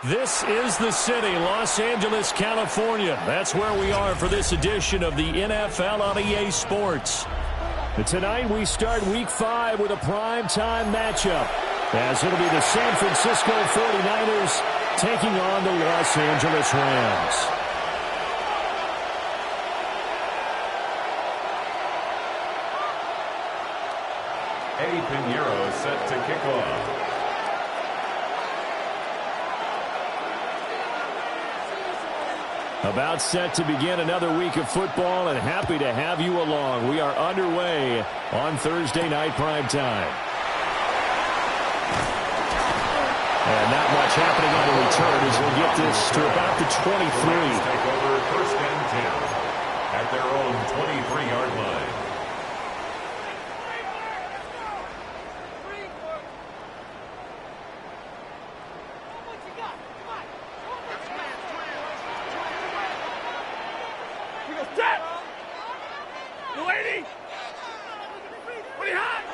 This is the city, Los Angeles, California. That's where we are for this edition of the NFL on EA Sports. And tonight we start Week 5 with a primetime matchup, as it'll be the San Francisco 49ers taking on the Los Angeles Rams. Eddie Pinheiro set to kick off. About set to begin another week of football, and happy to have you along. We are underway on Thursday night primetime. And not much happening on the return as we'll get this to about the 23. Take over first and 10 at their own 23-yard line.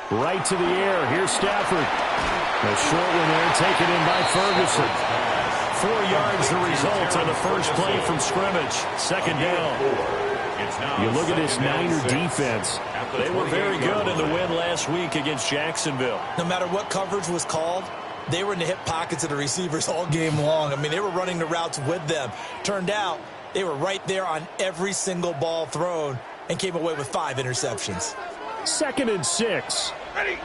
Right to the air. Here's Stafford. A short one there, taken in by Ferguson. 4 yards the result on the first play from scrimmage. Second down. You look at this Niner defense. They were very good in the win last week against Jacksonville. No matter what coverage was called, they were in the hip pockets of the receivers all game long. I mean, they were running the routes with them. Turned out they were right there on every single ball thrown and came away with 5 interceptions. 2nd and 6. Ready.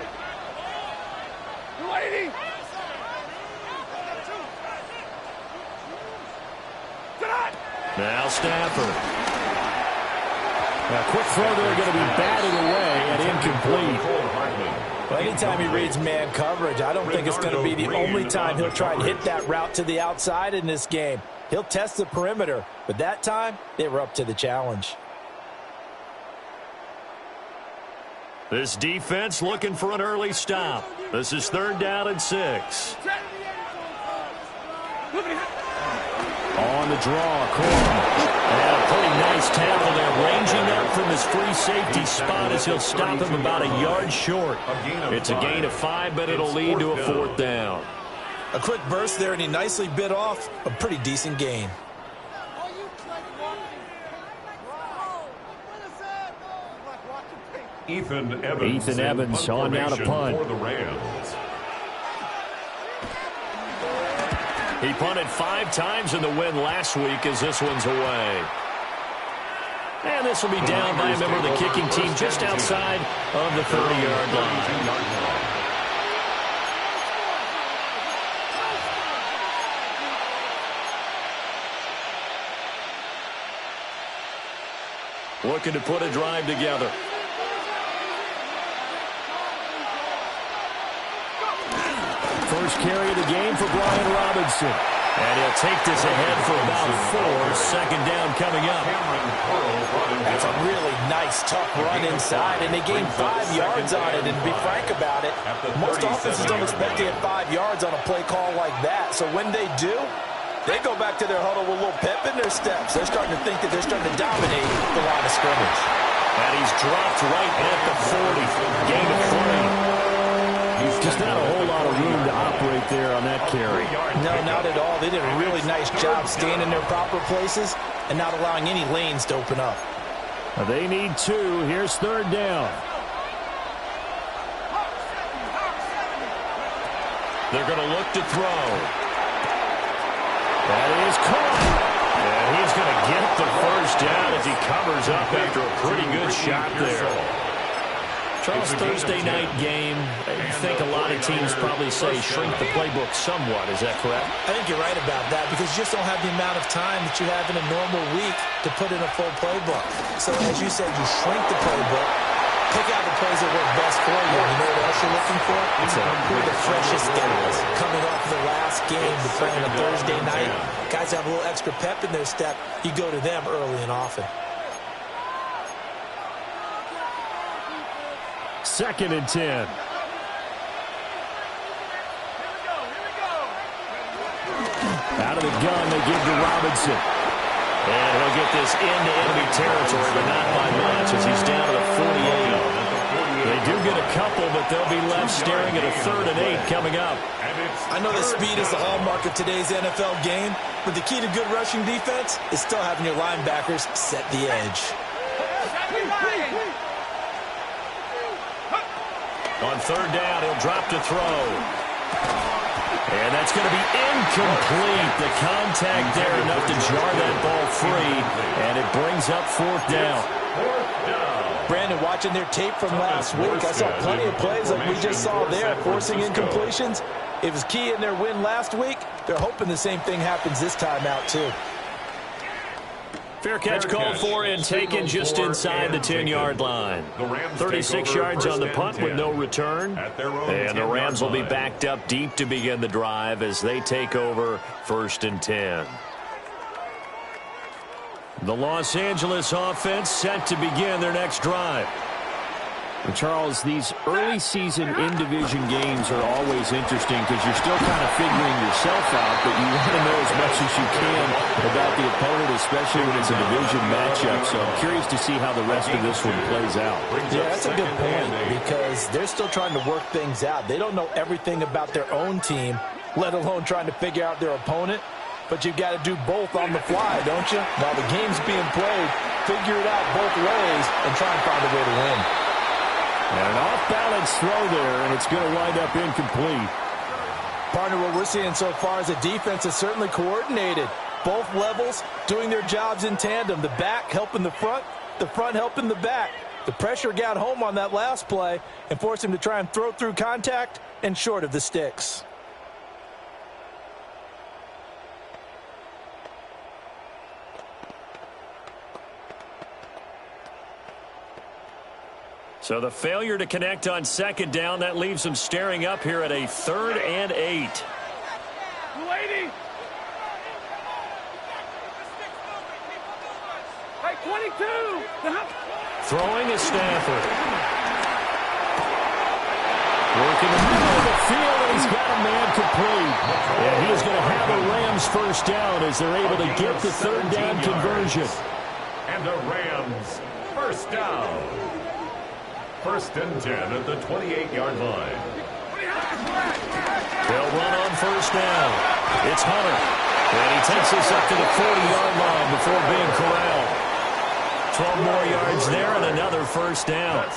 Now Stafford. A quick throw there, going to be batted away and incomplete. Well, anytime he reads man coverage, I don't think it's going to be the only time he'll try and hit that route to the outside in this game. He'll test the perimeter, but that time they were up to the challenge. This defense looking for an early stop. This is 3rd down and 6. On the draw, Corum. And a pretty nice tackle there, ranging up from his free safety spot as he'll stop him about a yard short. It's a gain of 5, but it'll lead to a 4th down. A quick burst there, and he nicely bit off a pretty decent gain. Ethan Evans on now to punt. For the Rams. He punted 5 times in the win last week as this one's away. And this will be down by a member of the kicking team just outside of the 30-yard line. Looking to put a drive together. First carry of the game for Brian Robinson. And he'll take this ahead for about 4. Second down coming up. That's a really nice, tough run inside, and they gained 5 yards on it. And to be frank about it, most offenses don't expect to get 5 yards on a play call like that. So when they do, they go back to their huddle with a little pep in their steps. They're starting to think that they're starting to dominate the line of scrimmage. And he's dropped right at the 40. Gain of 3. Just not a whole lot of room to operate there on that carry. No, not at all. They did a really nice job staying in their proper places and not allowing any lanes to open up. They need 2. Here's 3rd down. They're going to look to throw. That is caught. And he's going to get the first down as he covers up after a pretty good shot there. Charles, Thursday night game, I think a lot of teams probably say shrink the playbook somewhat. Is that correct? I think you're right about that because you just don't have the amount of time that you have in a normal week to put in a full playbook. So as you said, you shrink the playbook, pick out the plays that work best for you. And you know what else you're looking for? Who are the freshest guys coming off the last game to play on a Thursday night? Guys have a little extra pep in their step. You go to them early and often. 2nd and 10. Out of the gun, they give to Robinson. And he'll get this into enemy territory, but not by much as he's down to the 48. They do get a couple, but they'll be left staring at a 3rd and 8 coming up. I know that speed is the hallmark of today's NFL game, but the key to good rushing defense is still having your linebackers set the edge. On 3rd down, he'll drop to throw. And that's going to be incomplete. The contact there enough to jar that ball free, and it brings up 4th down. Brandon, watching their tape from last week, I saw plenty of plays like we just saw there, forcing incompletions. It was key in their win last week. They're hoping the same thing happens this time out, too. Fair catch called for and taken just inside the 10-yard line. 36 yards on the punt with no return. And the Rams will be backed up deep to begin the drive as they take over 1st and 10. The Los Angeles offense set to begin their next drive. And Charles, these early season in-division games are always interesting because you're still kind of figuring yourself out, but you want to know as much as you can about the opponent, especially when it's a division matchup. So I'm curious to see how the rest of this one plays out. Yeah, that's a good point because they're still trying to work things out. They don't know everything about their own team, let alone trying to figure out their opponent. But you've got to do both on the fly, don't you? While the game's being played, figure it out both ways and try and find a way to win. And an off-balance throw there, and it's going to wind up incomplete. Partner, what we're seeing so far is the defense is certainly coordinated. Both levels doing their jobs in tandem. The back helping the front helping the back. The pressure got home on that last play and forced him to try and throw through contact and short of the sticks. So the failure to connect on 2nd down, that leaves them staring up here at a 3rd and 8. Throwing is Stafford. Working the middle of the field, and he's got a man complete. And he's going to have the Rams 1st down as they're able to get the 3rd down conversion. And the Rams 1st down. 1st and 10 at the 28-yard line. They'll run on 1st down. It's Hunter. And he takes us up to the 40-yard line before being corralled. 12 more yards there and another 1st down.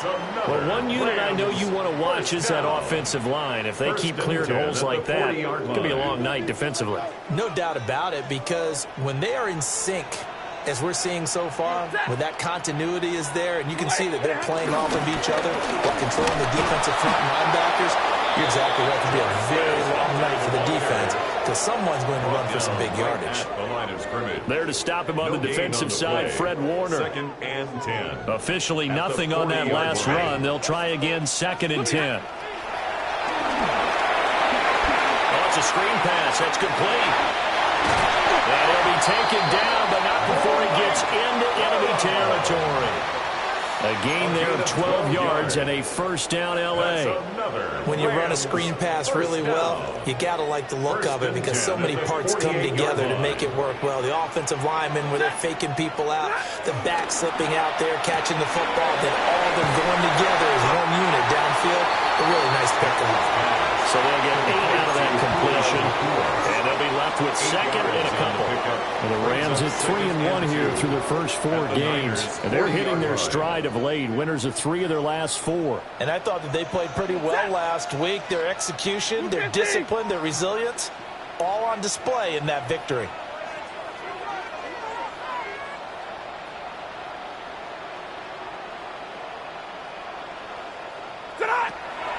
Well, one unit I know you want to watch is that offensive line. If they keep clearing holes like that, it could be a long night defensively. No doubt about it, because when they are in sync, as we're seeing so far, when that continuity is there, and you can see that they're playing off of each other while controlling the defensive front linebackers, you're exactly right. It could be a very long night for the defense because someone's going to run for some big yardage. There to stop him on the defensive side, Fred Warner. 2nd and 10. Officially nothing on that last run. They'll try again 2nd and 10. Oh, it's a screen pass. That's complete. And he'll be taken down, but not before he gets into enemy territory. A gain there of 12 yards and a 1st down L.A. When you run a screen pass really well, you got to like the look of it because so many parts come together to make it work well. The offensive linemen where they're faking people out, the back slipping out there, catching the football, then all of them going together as one unit downfield. A really nice pickup. So they'll get 8 out of that completion, and they'll be left with 2nd and a couple. And the Rams at 3-1 here through their first 4 games. And they're hitting their stride of late, winners of 3 of their last 4. And I thought that they played pretty well last week. Their execution, their discipline, their resilience, all on display in that victory.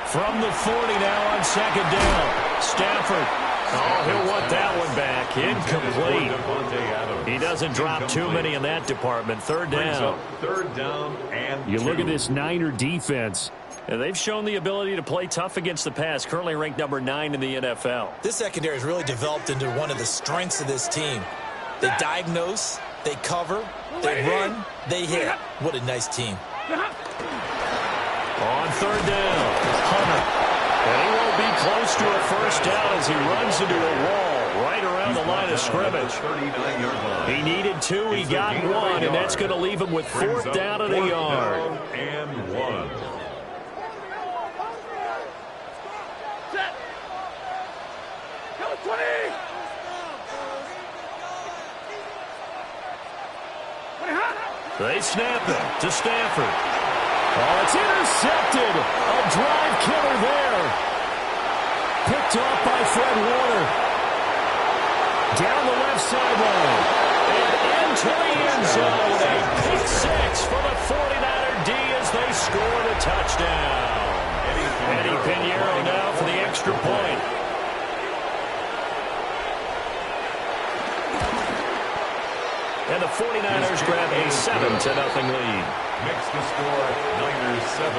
From the 40 now on 2nd down. Stafford. Oh, he'll want that one back. Incomplete. He doesn't drop too many in that department. 3rd down. 3rd down and you look at this Niner defense. And they've shown the ability to play tough against the pass, currently ranked number 9 in the NFL. This secondary has really developed into one of the strengths of this team. They diagnose, they cover, they run, they hit. What a nice team. On 3rd down, Hunter. And he won't be close to a 1st down as he runs into a wall right around the line of scrimmage. He needed 2, he got 1, and that's going to leave him with 4th down and a yard. And 1. They snap it to Stafford. Oh, it's intercepted. A drive killer there. Picked off by Fred Warner. Down the left sideline. And into the end zone. A pick six for the 49er D as they score the touchdown. Eddie Pinheiro now for the extra point. And the 49ers grab a 7-0 lead. Makes the score Niners 7,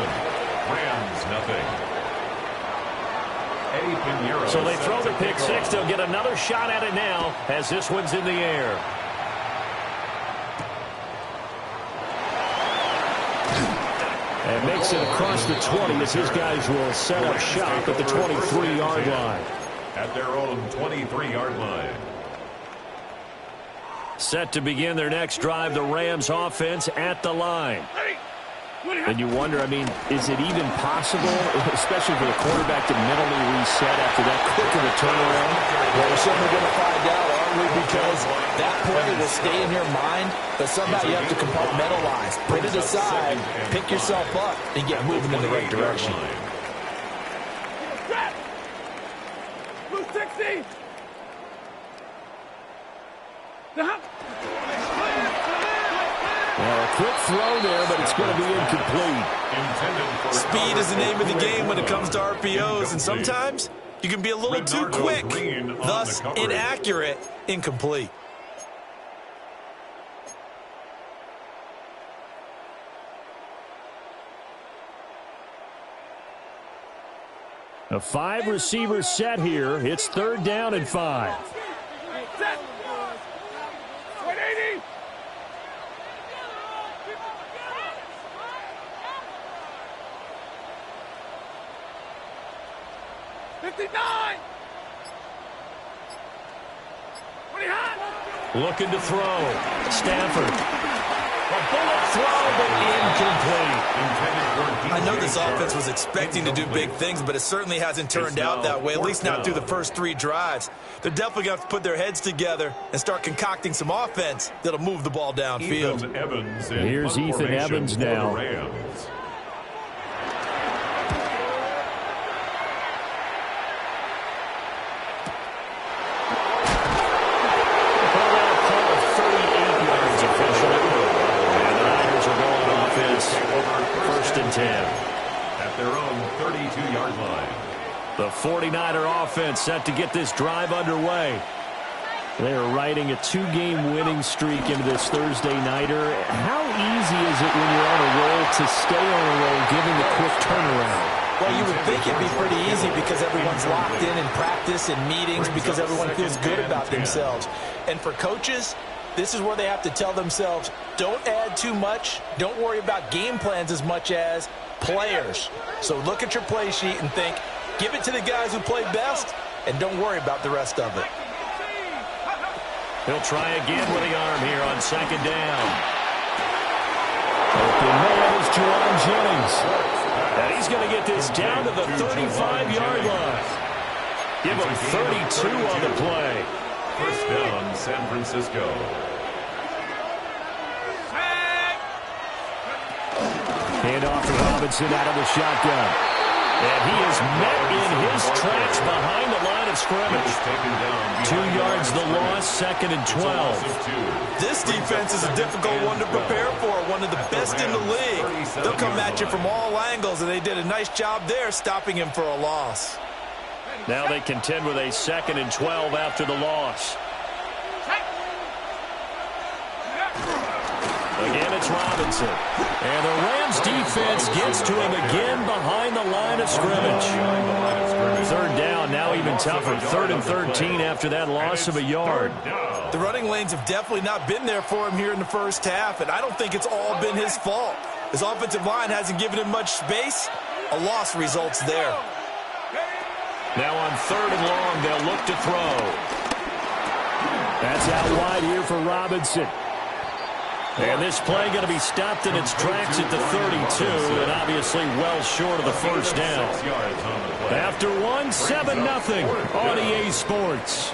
Rams nothing. Eddie Pinheiro. So they throw the pick six. They'll get another shot at it now as this one's in the air. And makes it across the 20 as his guys will set up shop at the 23-yard line. At their own 23-yard line. Set to begin their next drive, the Rams offense at the line. And you wonder, I mean, is it even possible, especially for the quarterback, to mentally reset after that quick of a turnaround? Well, we're certainly going to find out, aren't we? Because that play will stay in your mind, but somehow you have to compartmentalize. Put it aside, pick yourself up, and get moving in the right direction. Blue 60! Well, a quick throw there, but it's going to be incomplete. Speed is the name of the game when it comes to RPOs, and sometimes you can be a little too quick, thus inaccurate, incomplete. A 5-receiver set here. It's 3rd down and 5. Set! 180! 59! 20 hot! Looking to throw. Stafford. A bullet throw, but incomplete. I know this offense was expecting to do big things, but it certainly hasn't turned out that way, at least not through the first 3 drives. They're definitely going to have to put their heads together and start concocting some offense that'll move the ball downfield. Here's Ethan Evans now. At their own 32-yard line. The 49er offense set to get this drive underway. They are riding a 2-game winning streak into this Thursday nighter. How easy is it when you're on a roll to stay on a roll given the quick turnaround? Well, you would think it'd be pretty easy because everyone's locked in practice and meetings because everyone feels good about themselves. And for coaches, this is where they have to tell themselves, don't add too much. Don't worry about game plans as much as players. So look at your play sheet and think, give it to the guys who play best, and don't worry about the rest of it. He'll try again with the arm here on 2nd down. Open man is Juwan Jennings. And he's going to get this down to the 35-yard line. Give him 32 on the play. 1st down, San Francisco. Hand off to Robinson out of the shotgun. And he is met in his tracks behind the line of scrimmage. 2 yards the loss, 2nd and 12. This defense is a difficult one to prepare for, one of the best in the league. They'll come at you from all angles, and they did a nice job there stopping him for a loss. Now they contend with a 2nd and 12 after the loss. Again, it's Robinson. And the Rams defense gets to him again behind the line of scrimmage. 3rd down, now even tougher. 3rd and 13 after that loss of a yard. The running lanes have definitely not been there for him here in the first half, and I don't think it's all been his fault. His offensive line hasn't given him much space. A loss results there. Now on 3rd and long, they'll look to throw. That's out wide here for Robinson. And this play going to be stopped in its tracks at the 32, and obviously well short of the 1st down. After one, 7-0 on EA Sports.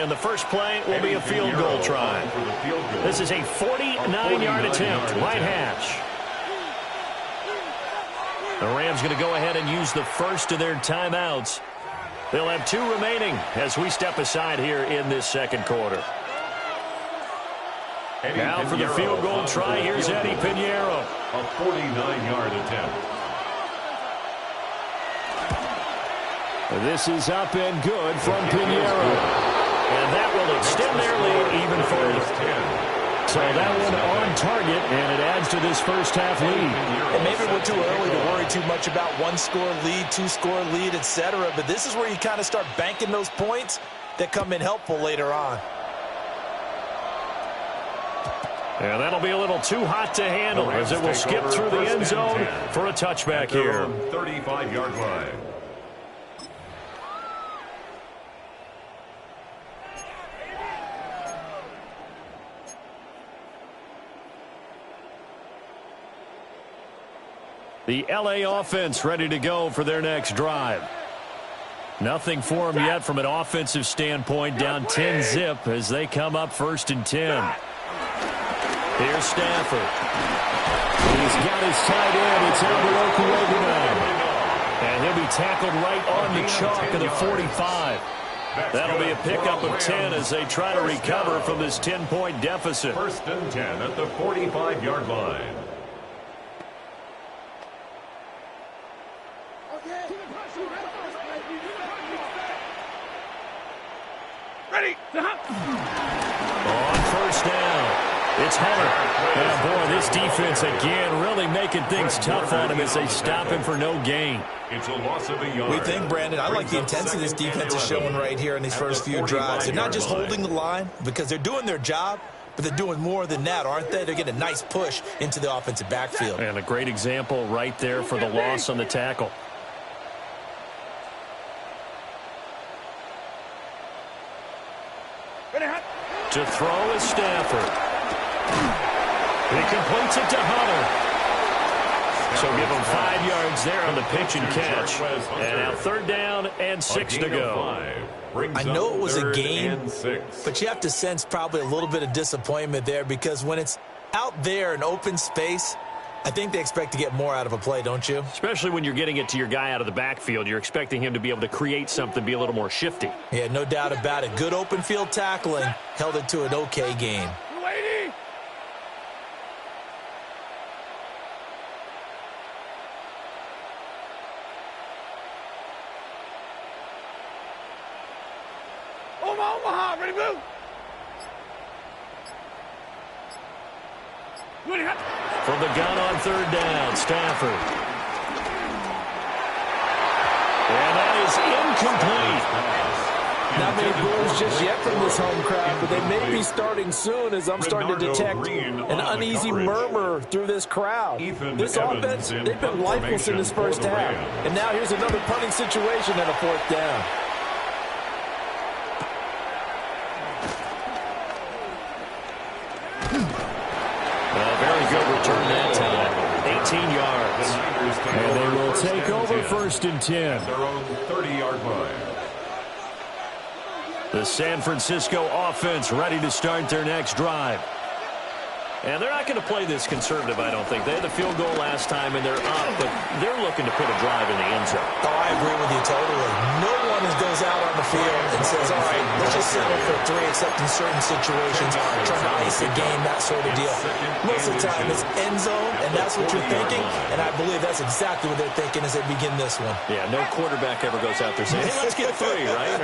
And the first play will be a field goal try. This is a 49-yard attempt, right hash. The Rams going to go ahead and use the first of their timeouts. They'll have 2 remaining as we step aside here in this second quarter. Now for the field goal try, here's Eddie Pinheiro. A 49-yard attempt. This is up and good from Pinheiro. And that will extend their lead even further. So that one on target, and it adds to this first half lead. And maybe we're too early to worry too much about 1-score lead, 2-score lead, etc. But this is where you kind of start banking those points that come in helpful later on. And that'll be a little too hot to handle as it will skip through the end zone for a touchback here. 35-yard line. The LA offense ready to go for their next drive. Nothing for them yet from an offensive standpoint, down 10-zip as they come up 1st and 10. Here's Stafford. He's got his tight end. It's Alberoku now. And he'll be tackled right on the chalk of the 45. That'll be a pickup of 10 as they try to recover from this 10-point deficit. 1st and 10 at the 45-yard line. Ready. On 1st down, it's Hunter. And boy, this defense again really making things tough on him as they stop him for no gain. It's a loss of a yard. We think, Brandon, I like the intensity this defense is showing right here in these first few drives. They're not just holding the line because they're doing their job, but they're doing more than that, aren't they? They're getting a nice push into the offensive backfield. And a great example right there for the loss on the tackle. To throw is Stafford. He completes it to Hunter. So give him 5 yards there on the pitch and catch. And now 3rd down and 6 to go. I know it was a game, but you have to sense probably a little bit of disappointment there because when it's out there in open space, I think they expect to get more out of a play, don't you? Especially when you're getting it to your guy out of the backfield. You're expecting him to be able to create something, be a little more shifty. Yeah, no doubt about it. Good open field tackling held it to an okay game. Lady. Omaha, ready, blue. From the gun on 3rd down, Stafford. And that is incomplete. Not many goals just yet from this home crowd, but they may be starting soon as I'm starting to detect an uneasy murmur through this crowd. This offense, they've been lifeless in this first half. And now here's another punting situation and a 4th down. Very good return that time. 18 yards. And they will take over 1st and 10. Their own 30-yard line. The San Francisco offense ready to start their next drive. And they're not going to play this conservative, I don't think. They had the field goal last time, and they're up, but they're looking to put a drive in the end zone. Oh, I agree with you totally. No one goes out on the field and says, all right, let's just settle for 3, except in certain situations, trying to ice a game, that sort of deal. Most of the time, it's end zone, and that's what you're thinking, and I believe that's exactly what they're thinking as they begin this one. Yeah, no quarterback ever goes out there saying, hey, let's get 3, right?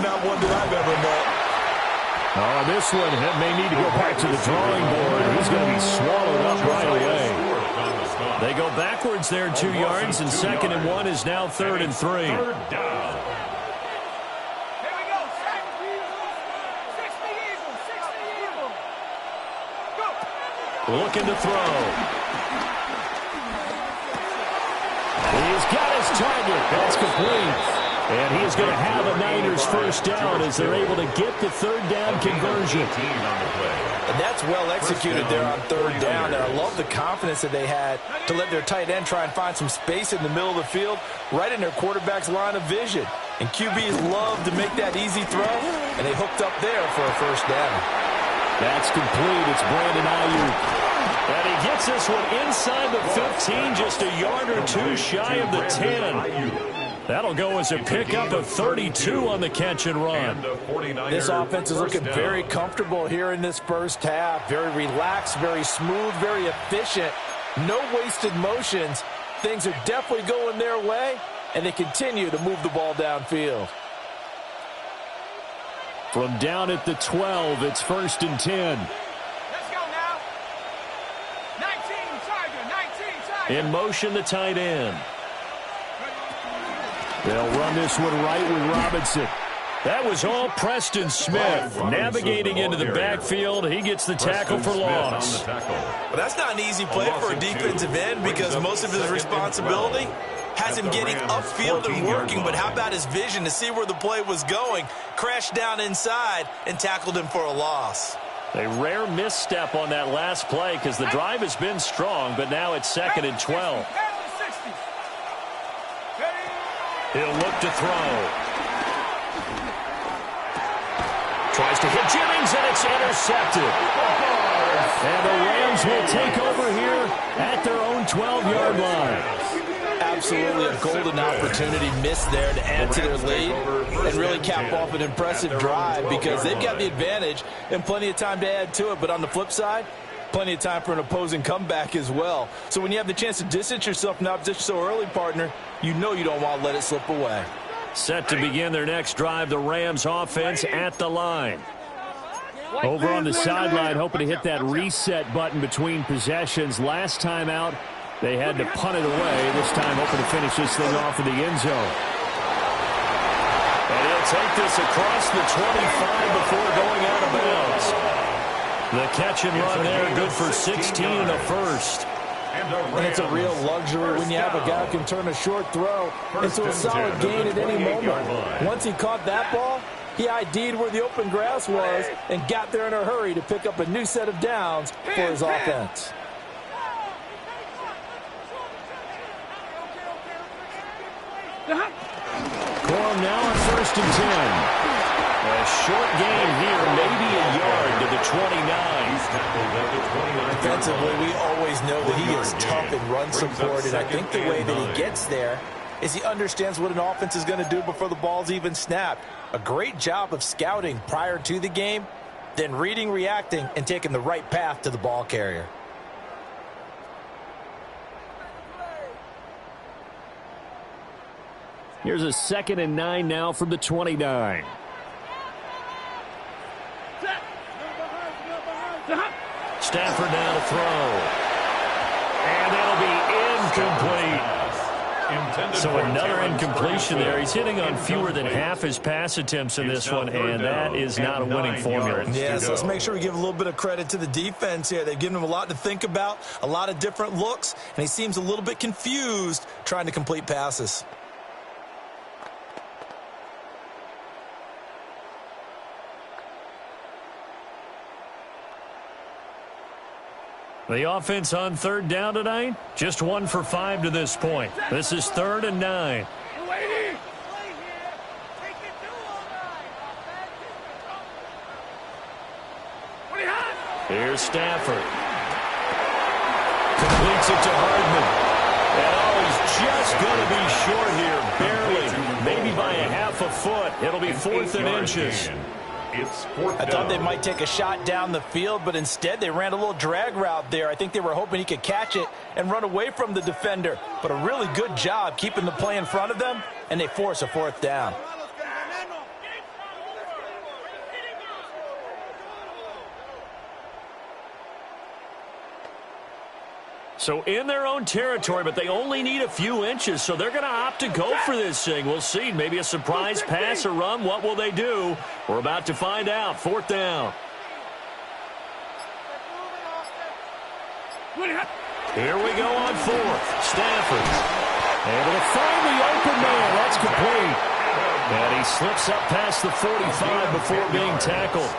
Not one that I've ever met. Oh, this one may need to go back to the drawing board. He's going to be swallowed up right away. They go backwards there 2 yards, and 2nd and 1 is now 3rd and 3. 3rd down. Here we go. 60 Eagles. Go. Looking to throw. He's got his target. That's complete. And he is going to have a Niners 1st down as they're able to get the 3rd down conversion. And that's well executed there on 3rd down. And I love the confidence that they had to let their tight end try and find some space in the middle of the field, right in their quarterback's line of vision. And QBs love to make that easy throw, and they hooked up there for a first down. That's complete. It's Brandon Ayuk. And he gets this one inside the 15, just a yard or two shy of the 10. That'll go as a pickup of 32 on the catch and run. This offense is looking very comfortable here in this first half. Very relaxed, very smooth, very efficient. No wasted motions. Things are definitely going their way, and they continue to move the ball downfield. From down at the 12, it's 1st and 10. Let's go now. 19, Tiger, 19, Tiger. In motion, the tight end. They'll run this one right with Robinson. That was all Preston Smith navigating into the backfield. He gets the tackle for loss. But that's not an easy play for a defensive end because most of his responsibility has him getting upfield and working. But how about his vision to see where the play was going? Crashed down inside and tackled him for a loss. A rare misstep on that last play because the drive has been strong, but now it's 2nd and 12. He'll look to throw. Tries to hit Jennings, and it's intercepted. And the Rams will take over here at their own 12-yard line. Absolutely a golden opportunity missed there to add to their lead and really cap off an impressive drive because they've got the advantage and plenty of time to add to it. But on the flip side, plenty of time for an opposing comeback as well. So when you have the chance to distance yourself from the opposition so early, partner, you know you don't want to let it slip away. Set to begin their next drive, the Rams offense at the line. Over on the sideline, hoping to hit that reset button between possessions. Last time out, they had to punt it away. This time, hoping to finish this thing off in the end zone. And he'll take this across the 25 before going out of bounds. The catch and run there, good for 16 and a first. And it's a real luxury when you have a guy who can turn a short throw into a solid gain at any moment. Once he caught that ball, he ID'd where the open grass was and got there in a hurry to pick up a new set of downs for his offense. Corum now on 1st and 10. A short gain here, maybe a yard to the 29. Defensively, we always know that he is tough in run support, and I think the way that he gets there is he understands what an offense is going to do before the ball's even snapped. A great job of scouting prior to the game, then reading, reacting, and taking the right path to the ball carrier. Here's a 2nd and 9 now from the 29. Stafford now to throw. And that'll be incomplete. So another incompletion there. He's hitting on fewer than half his pass attempts in this one, and that is not a winning formula. Yeah, so let's make sure we give a little bit of credit to the defense here. They've given him a lot to think about, a lot of different looks, and he seems a little bit confused trying to complete passes. The offense on 3rd down tonight, just 1 for 5 to this point. This is 3rd and 9. Here's Stafford. Completes it to Hardman. And he's just going to be short here, barely. Maybe by a half a foot. It'll be 4th and inches. I thought they might take a shot down the field, but instead they ran a little drag route there. I think they were hoping he could catch it and run away from the defender. But a really good job keeping the play in front of them, and they force a 4th down. So in their own territory, but they only need a few inches, so they're going to opt to go for this thing. We'll see. Maybe a surprise pass or run. What will they do? We're about to find out. 4th down. Here we go on 4th. Stafford able to find the open man. That's complete. And he slips up past the 45 before being tackled.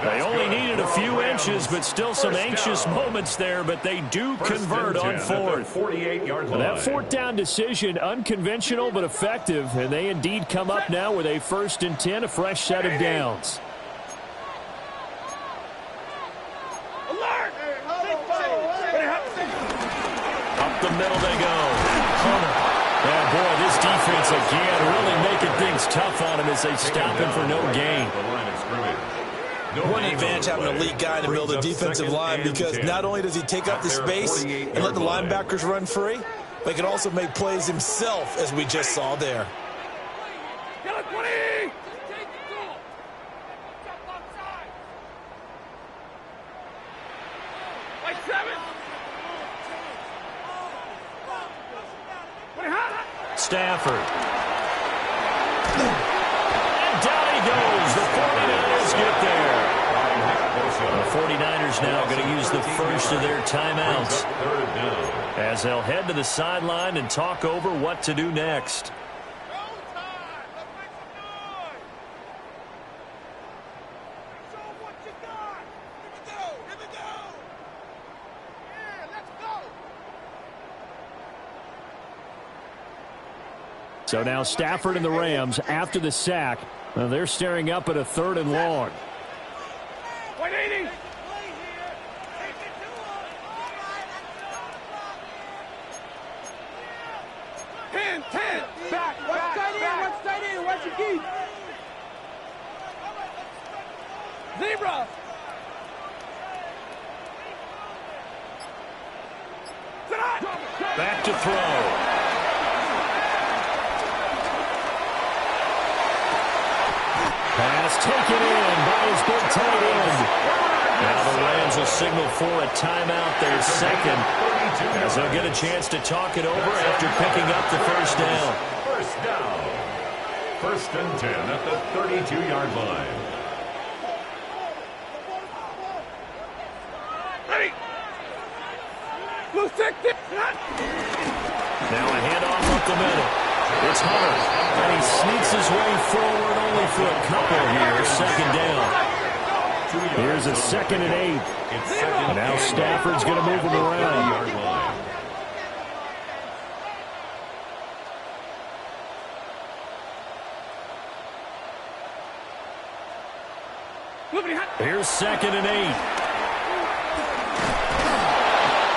They only needed a few inches, but still some anxious moments there, but they do convert on fourth. 48-yard line. That fourth down decision, unconventional but effective, and they indeed come up now with a 1st and 10, a fresh set of downs. Up the middle they go. Hunter. Yeah, boy, this defense again really making things tough on him as they stop him for no gain. One advantage having a elite guy in the middle of the defensive line, because not only does he take up the space and let the linebackers run free, but he can also make plays himself, as we just saw there. Stafford. And down he goes. The 49ers get there. The 49ers now going to use the first of their timeouts as they'll head to the sideline and talk over what to do next. So now Stafford and the Rams, after the sack, they're staring up at a 3rd and long. 180. Ten. Back. Watch tight end. Watch your key. Zebra. Back to throw. Pass taken in by his big tight end. Now the Rams will signal for a timeout, their second, as they'll get a chance to talk it over after picking up the first down. First down. 1st and 10 at the 32-yard line. Ready. Blue stick. Now a handoff up the middle. It's Hunter, and he sneaks his way forward only for a couple here. 2nd down. Here's a 2nd and 8. And now Stafford's going to move him around. Here's 2nd and 8.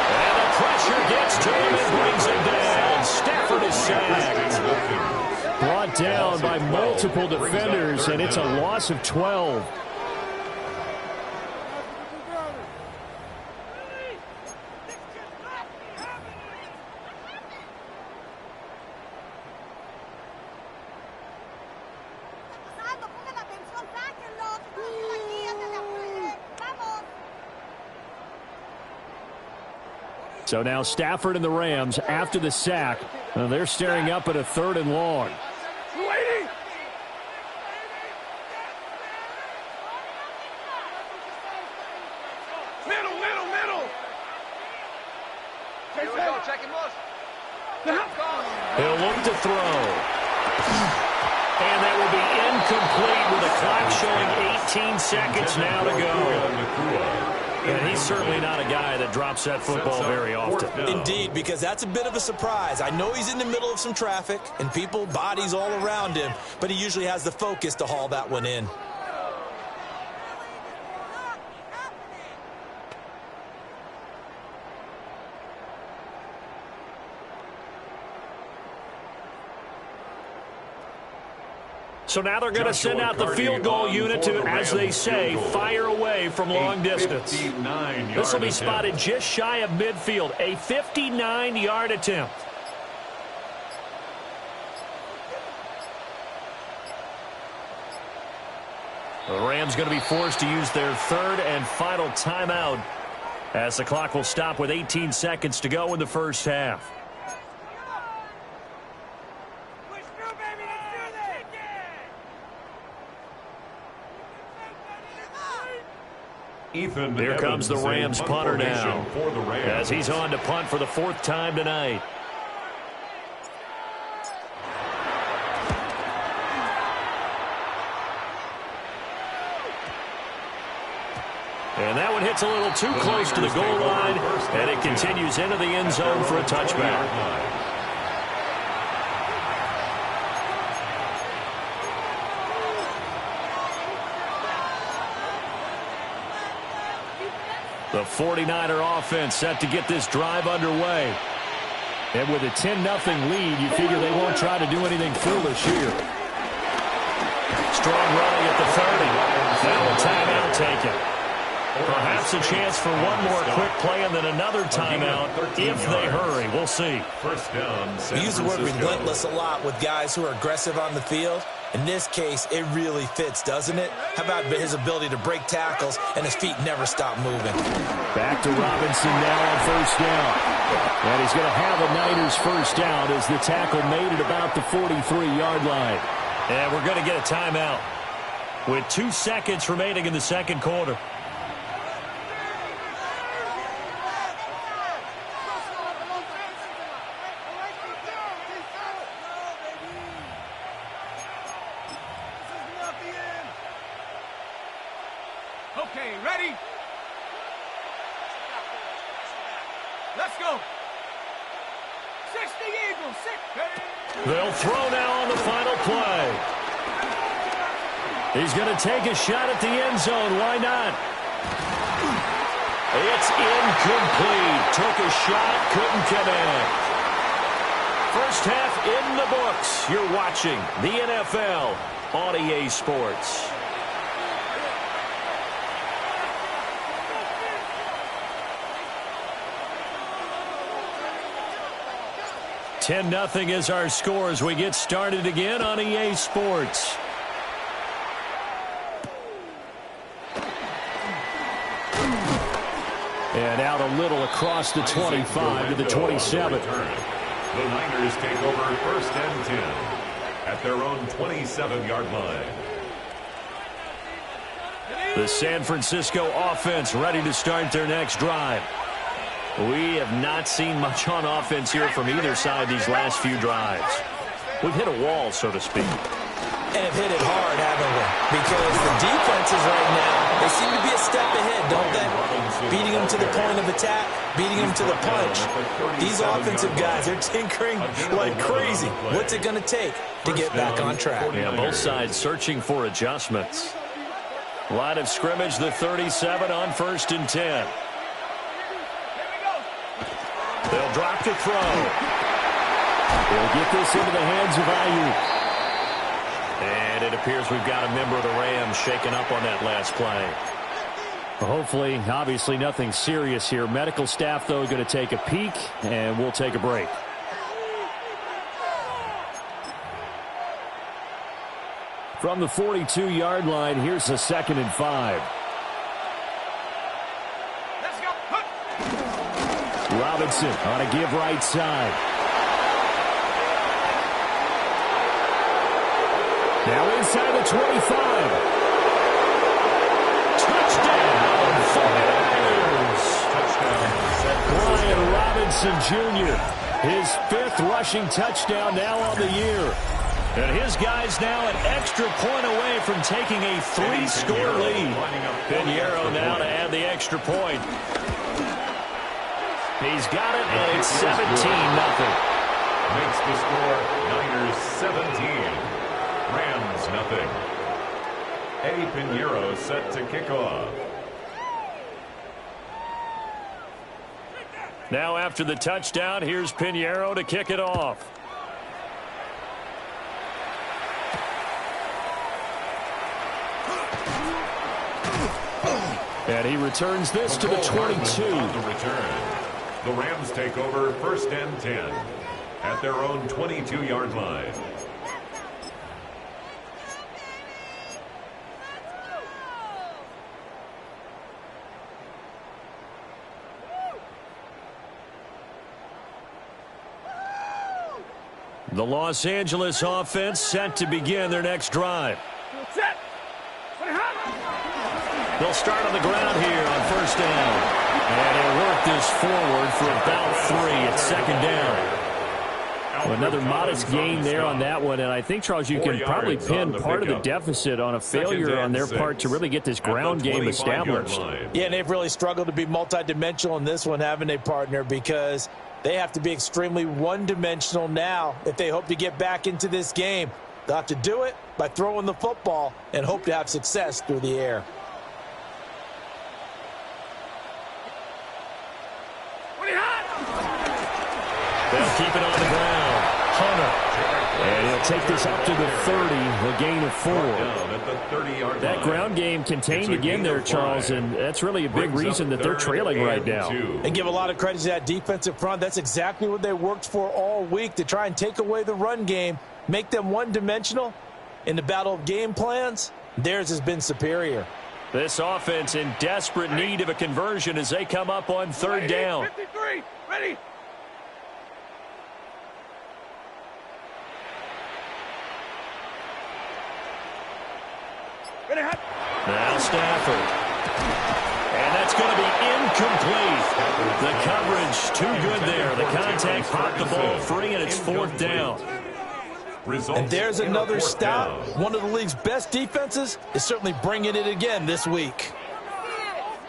And the pressure gets to him and brings him down. Stafford is sacked. Brought down by multiple defenders, and it's a loss of 12. So now Stafford and the Rams, after the sack, they're staring up at a 3rd and long. Middle. Here we go, checking most. He'll look to throw. And that will be incomplete with the clock showing 18 seconds now to go. And he's certainly not a guy that drops that football very often. Indeed, because that's a bit of a surprise. I know he's in the middle of some traffic and people, bodies all around him, but he usually has the focus to haul that one in. So now they're going to send out the field goal unit to, as they say, fire away from long distance. This will be spotted just shy of midfield, a 59-yard attempt. The Rams going to be forced to use their 3rd and final timeout as the clock will stop with 18 seconds to go in the first half. Here comes the Rams punter now, as he's on to punt for the 4th time tonight. And that one hits a little too close to the goal line, and it continues into the end zone for a touchback. The 49er offense set to get this drive underway. And with a 10-0 lead, you figure they won't try to do anything foolish here. Strong running at the 30. Now a timeout taken. Perhaps a chance for one more quick play and then another timeout if they hurry. We'll see. First down, We use the word relentless a lot with guys who are aggressive on the field. In this case, it really fits, doesn't it? How about his ability to break tackles and his feet never stop moving? Back to Robinson now on first down. And he's going to have a Niners first down as the tackle made it about the 43-yard line. And we're going to get a timeout with 2 seconds remaining in the second quarter. Okay, ready? Let's go. 60 Eagles, 60. They'll throw now on the final play. He's going to take a shot at the end zone. Why not? It's incomplete. Took a shot, couldn't connect. First half in the books. You're watching the NFL on EA Sports. $10-0 is our score as we get started again on EA Sports. And out a little across the 25 to the 27. The Niners take over first and 10 at their own 27-yard line. The San Francisco offense ready to start their next drive. We have not seen much on offense here from either side these last few drives. We've hit a wall, so to speak. And have hit it hard, haven't we? Because the defenses right now, they seem to be a step ahead, don't they? Beating them to the point of attack, beating them to the punch. These offensive guys, they're tinkering like crazy. What's it going to take to get back on track? Yeah, both sides searching for adjustments. Line of scrimmage, the 37 on first and 10. They'll drop to throw. They'll get this into the hands of Ayuk. And it appears we've got a member of the Rams shaken up on that last play. Hopefully, obviously nothing serious here. Medical staff, though, going to take a peek, and we'll take a break. From the 42-yard line, here's a 2nd and 5. Robinson on a give right side. Now inside the 25. Touchdown, 49ers. Brian Robinson Jr., his 5th rushing touchdown now on the year. And his guys now an extra point away from taking a 3-score lead. Pinheiro now to add the extra point. He's got it, and it's 17-0. Makes the score Niners 17, Rams nothing. Eddie Pinheiro set to kick off. Now after the touchdown, here's Pinheiro to kick it off. And he returns this to the 22. On the return. The Rams take over first and 10 at their own 22-yard line. The Los Angeles offense set to begin their next drive. They'll start on the ground here on first down. And he'll work this forward for about 3 at 2nd down. Well, another modest gain there on that one, and I think, Charles, you can probably pin part of the deficit on a failure on their part to really get this ground game established. Yeah, and they've really struggled to be multidimensional in this one, haven't they, partner, because they have to be extremely one-dimensional now if they hope to get back into this game. They'll have to do it by throwing the football and hope to have success through the air. They'll keep it on the ground. Hunter. And he'll take this up to the 30, a gain of 4. That ground game contained again there, Charles, and that's really a big reason that they're trailing right now. And give a lot of credit to that defensive front. That's exactly what they worked for all week, to try and take away the run game, make them one-dimensional. In the battle of game plans, theirs has been superior. This offense in desperate need of a conversion as they come up on 3rd down. 53, ready. Now Stafford. And that's going to be incomplete. The coverage too good there. The contact popped the ball free, and it's 4th down. And there's another stop. One of the league's best defenses is certainly bringing it again this week.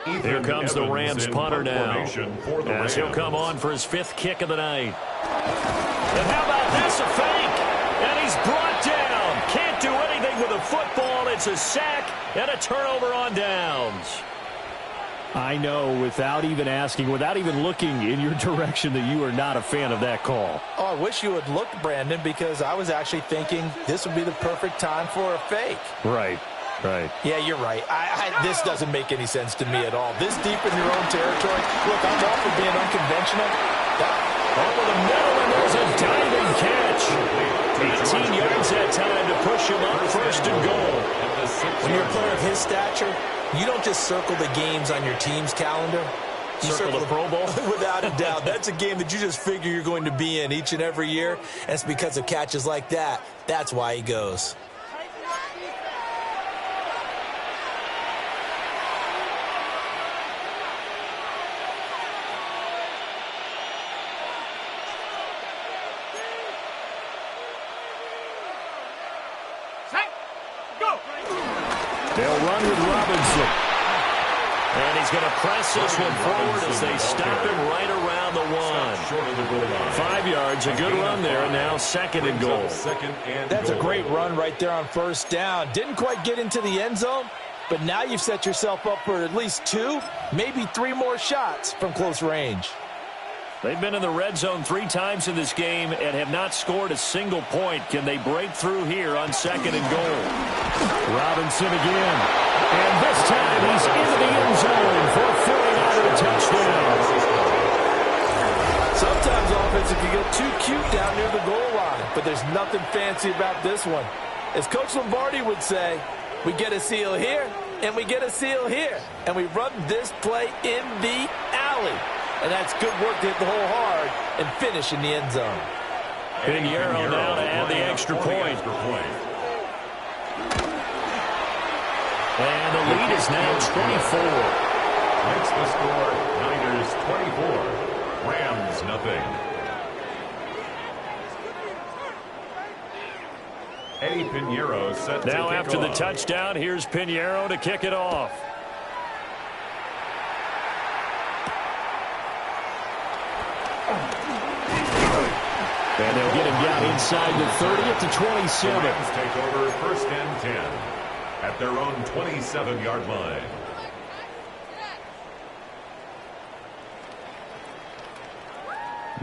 Here comes the Rams punter now, as he'll come on for his 5th kick of the night. And how about this, a fake? And he's brought down. Can't do anything with a football. It's a sack and a turnover on downs. I know, without even asking, without even looking in your direction, that you are not a fan of that call. Oh, I wish you would look, Brandon, because I was actually thinking this would be the perfect time for a fake. Right. Yeah, you're right. This doesn't make any sense to me at all. This deep in your own territory. Look, I'm all for being unconventional. Over the middle, and there's a diving catch. 18 yards that time to push him up 1st and goal. When you're a player of his stature, you don't just circle the games on your team's calendar. You circle the Pro Bowl? Without a doubt. That's a game that you just figure you're going to be in each and every year. And it's because of catches like that. That's why he goes. They'll run with Robinson. And he's going to press this one forward as they stop him right around the 1. 5 yards, a good run there, and now 2nd and goal. That's a great run right there on 1st down. Didn't quite get into the end zone, but now you've set yourself up for at least 2, maybe 3 more shots from close range. They've been in the red zone 3 times in this game and have not scored a single point. Can they break through here on 2nd and goal? Robinson again. And this time he's into the end zone for a 49er touchdown. Sometimes offense can get too cute down near the goal line, but there's nothing fancy about this one. As Coach Lombardi would say, we get a seal here, and we get a seal here, and we run this play in the alley. And that's good work to hit the hole hard and finish in the end zone. Pinheiro now to add the extra point. And the lead is now 24. Makes the score Niners 24, Rams nothing. Eddie Pinheiro set to now kick after off. the touchdown, here's Pinheiro to kick it off. And they'll get him down inside the 30 at the 27. The Rams take over 1st and 10 at their own 27-yard line.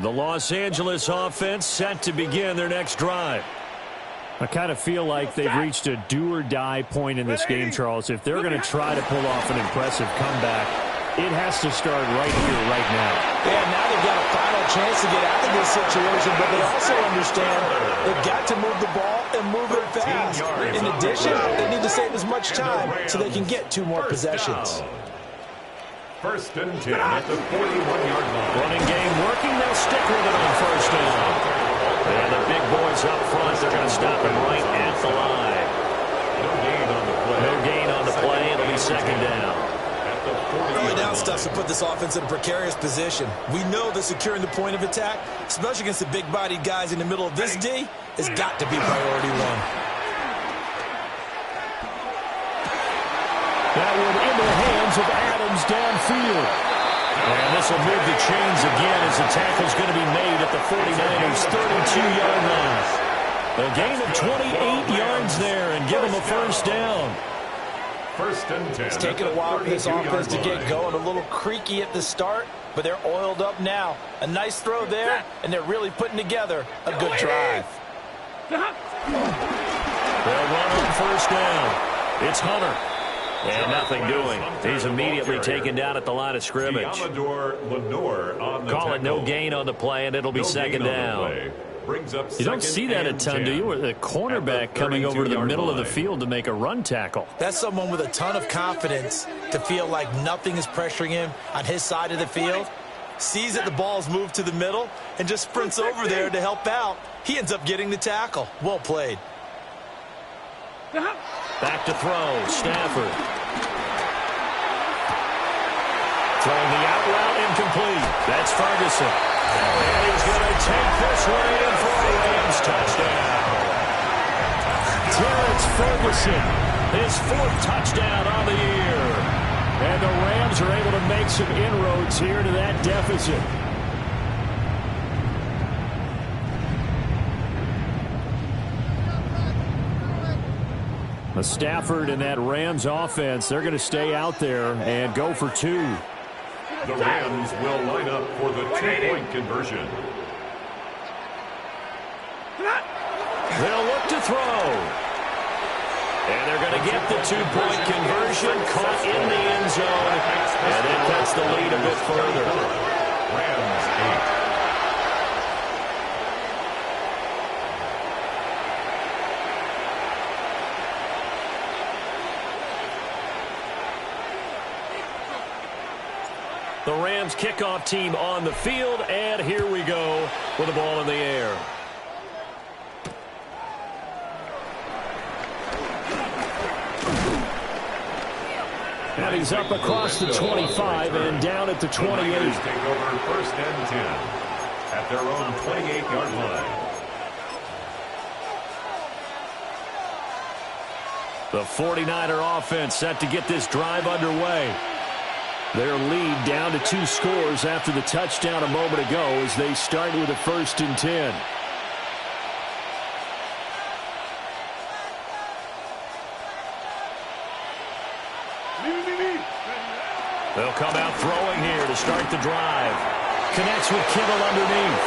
The Los Angeles offense set to begin their next drive. I kind of feel like they've reached a do-or-die point in this game, Charles. If they're going to try to pull off an impressive comeback, it has to start right here, right now. Yeah, now they've got a final chance to get out of this situation, but they also understand they've got to move the ball and move it fast. In addition, they need to save as much time so they can get 2 more possessions. 1st and 10 at the 41-yard line. Running game working. They'll stick with it on 1st down. And the big boys up front, they're going to stop him right at the line. No gain on the play. No gain on the play. It'll be 2nd down. At the 40-yard Early down line. stuff to put this offense in a precarious position. We know that securing the point of attack, especially against the big-bodied guys in the middle of this D, has got to be priority one. That one into the hands of Adams downfield. And this will move the chains again as the tackle's going to be made at the 49ers' 32-yard line. A gain of 28 yards there and give them a first down. First and 10. It's taken a while for this offense to get going. A little creaky at the start, but they're oiled up now. A nice throw there, and they're really putting together a good drive. They'll run on first down. It's Hunter. And nothing doing. He's immediately taken down at the line of scrimmage. Call it no gain on the play, and it'll be second down. You don't see that a ton, do you? With a cornerback coming over to the middle of the field to make a run tackle. That's someone with a ton of confidence to feel like nothing is pressuring him on his side of the field. Sees that the ball's moved to the middle and just sprints over there to help out. He ends up getting the tackle. Well played. Back to throw. Stafford. Throwing the out route incomplete. That's Ferguson. And he's going to take this one in for a Rams touchdown. Terrence Ferguson, his 4th touchdown on the year. And the Rams are able to make some inroads here to that deficit. Stafford and that Rams offense, they're going to stay out there and go for 2. The Rams will line up for the 2-point conversion. They'll look to throw. And they're going to get the 2-point conversion, caught in the end zone, and that cuts the lead a bit further. Rams 8. The Rams kickoff team on the field, and here we go with the ball in the air. And he's up across the 25 and down at the 28. The Niners take over first and 10 at their own 28-yard line. The 49er offense set to get this drive underway. Their lead down to 2 scores after the touchdown a moment ago as they start with a first and 10. They'll come out throwing here to start the drive. Connects with Kittle underneath.